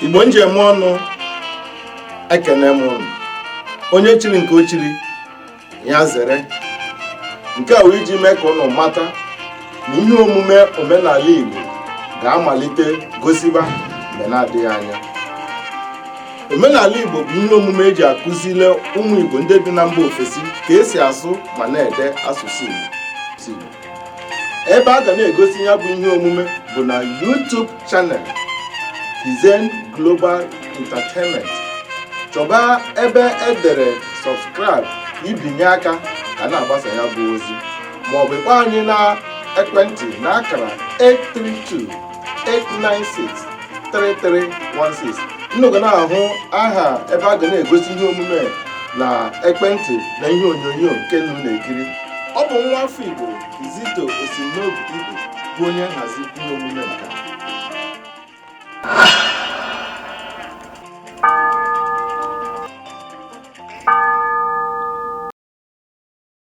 Igbo njem ọnụ ekene m unu. Onye chiri nke ochiri ya zere. Nke a wee iji mee ka unu mata na ihe omume omenala Igbo ga-amalite gosiba mgbe na-adịghị anya. Omenala Igbo bụ ihe omume eji akụzile ụmụ Igbo ndị bi na mba ofesi ka esi asụ ma na-ede asụsụ Igbo. Ebe a ga na-egosi ya bụ ihe omume bụ na YouTube channel Kizen Global Entertainment. Chọba ebe edere subscribe ibinye aka ka na-agbasa ya bụ ozi, ma ọ bụ kpọọ anyị na ekwentị na akara 832-896-3316. Nnụga na-ahụ aha ebe a ga na-egosi ihe omume na ekwentị na ihe onyonyo nke nnu na-ekiri. Ọ bụ nwa afọ Igbo Izito Osimiri Igbo bụ onye nhazi ihe omume nke a.